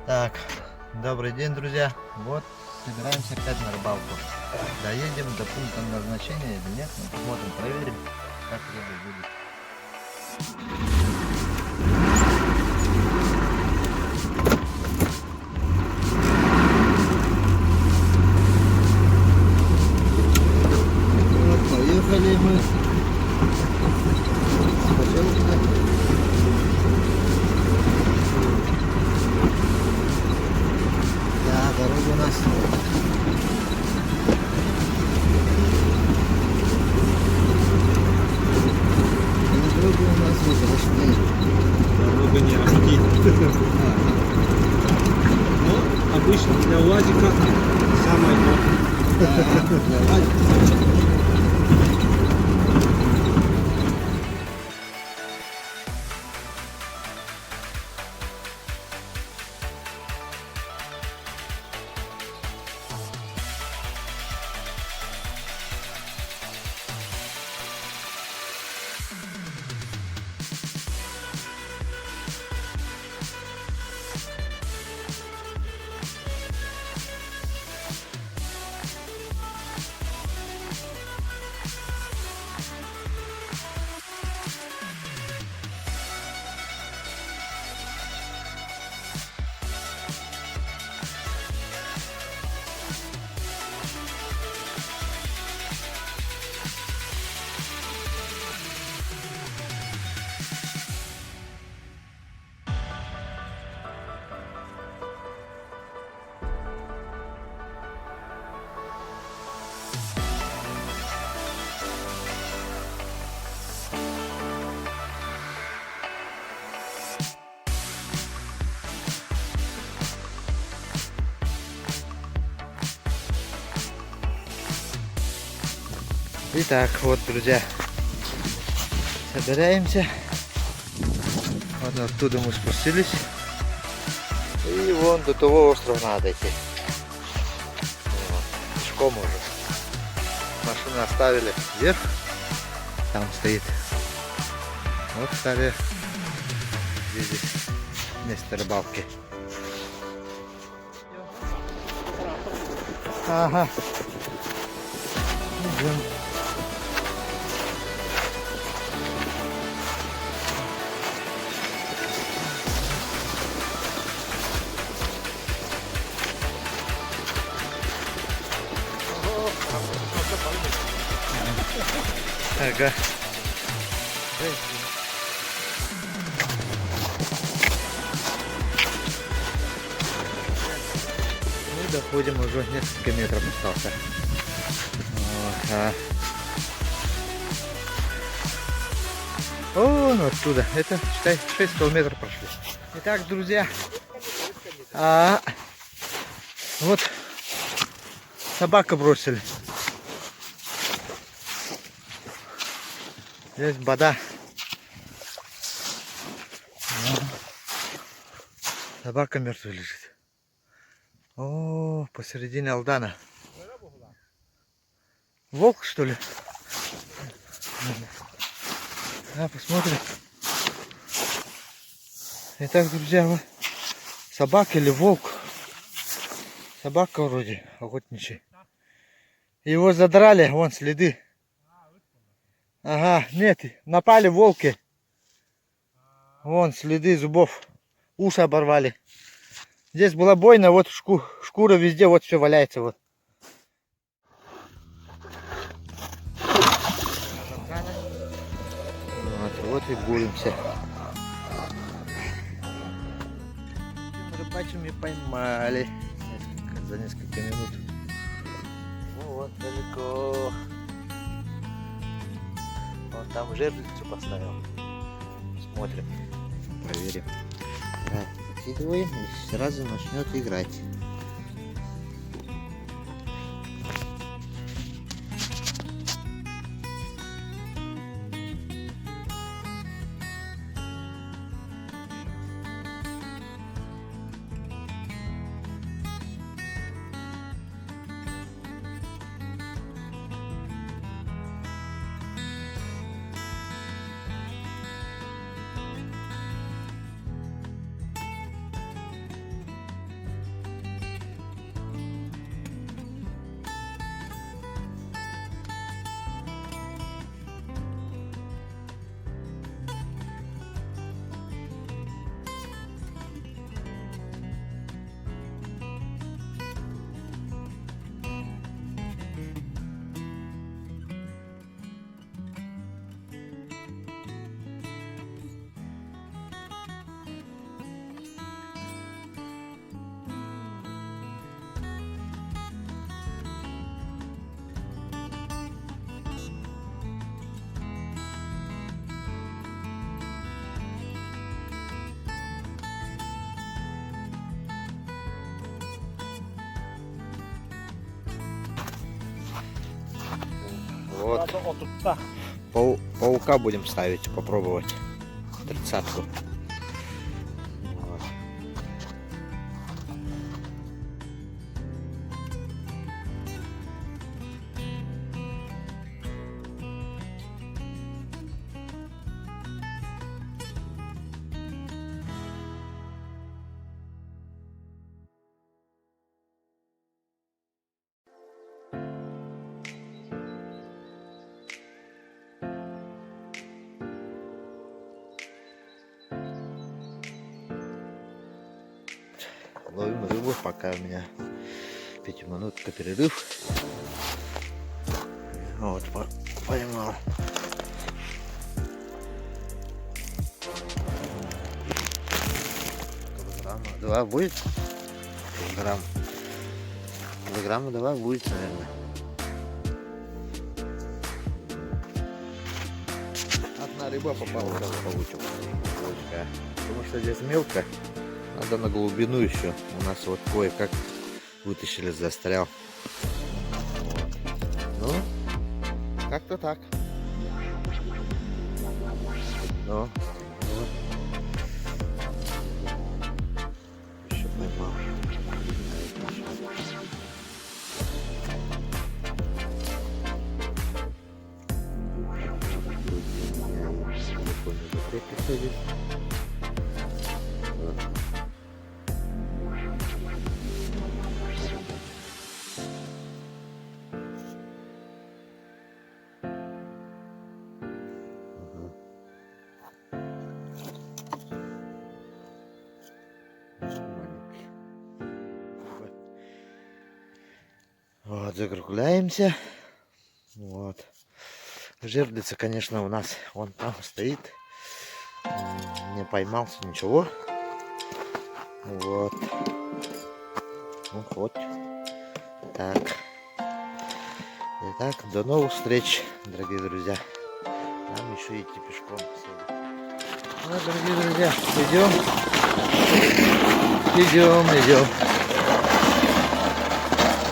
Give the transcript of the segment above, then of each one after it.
Так, добрый день, друзья. Вот, собираемся опять на рыбалку. Доедем до пункта назначения или нет? Ну, посмотрим, проверим, как рыба будет. Вот, поехали мы. Да, дорога у нас. Дорога у нас возвращение. Дорога не ахти. Но обычно для УАЗика самое то. Для ладьки. Итак, вот, друзья, собираемся. Вот оттуда мы спустились. И вон до того острова надо идти. Вот, пешком уже. Машину оставили вверх. Там стоит. Вот стали здесь место рыбалки. Ага. Идем. Ага. Мы доходим, уже несколько метров остался. Вот, Вон оттуда. Это, считай, 6 километров прошли. Итак, друзья, вот собака бросили. Здесь вода. Собака мертвая лежит. О, посередине Алдана. Волк, что ли? Посмотрим. Итак, друзья, вот собака или волк? Собака вроде охотничий. Его задрали, вон следы. Ага, нет, напали волки. Вон следы зубов. Уши оборвали. Здесь была бойня, вот шкура везде, вот все валяется. Вот. Вот и буримся. Рыбачим и поймали за несколько минут. Вот далеко. Он там жерлицу поставил. Смотрим, проверим. Да, закидываем и сразу начнет играть. Вот. Надо вот тут так. Паука будем ставить, попробовать. 30-ку. Вот. Ловим рыбу, пока у меня 5-минутка перерыв. Вот, поймал. Килограмма 2 будет? Килограмма 2 будет, наверное. Одна рыба попала, сразу получил. Потому что здесь мелко. Надо на глубину еще. У нас вот кое-как вытащили, застрял. Вот. Ну, как-то так. Ну, вот. Еще поймал. Вот, закругляемся. Вот. Жердица, конечно, у нас вон там стоит. Не поймался ничего. Вот. Ну, хоть. Так. Итак, до новых встреч, дорогие друзья. Нам еще идти пешком. Ну, дорогие друзья, идем.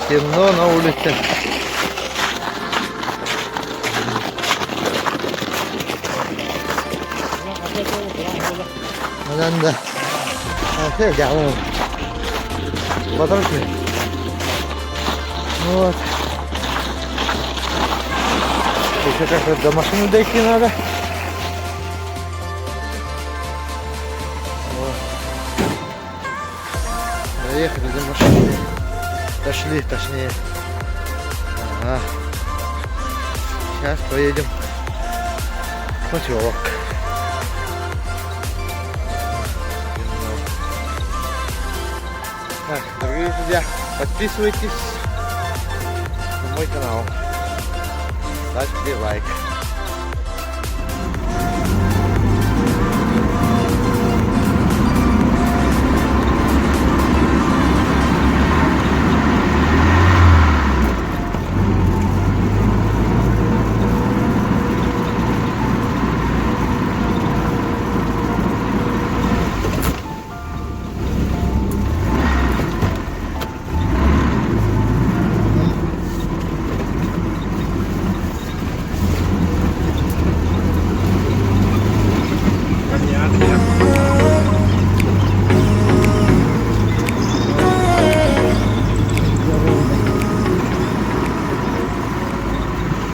Темно на улице. Да. Все делаем. Подожди. Вот. Еще как-то до машины дойти надо. Вот. Доехали до машины. Дошли, точнее. Ага. Сейчас поедем в поселок. Так, дорогие друзья, подписывайтесь на мой канал, ставьте лайк.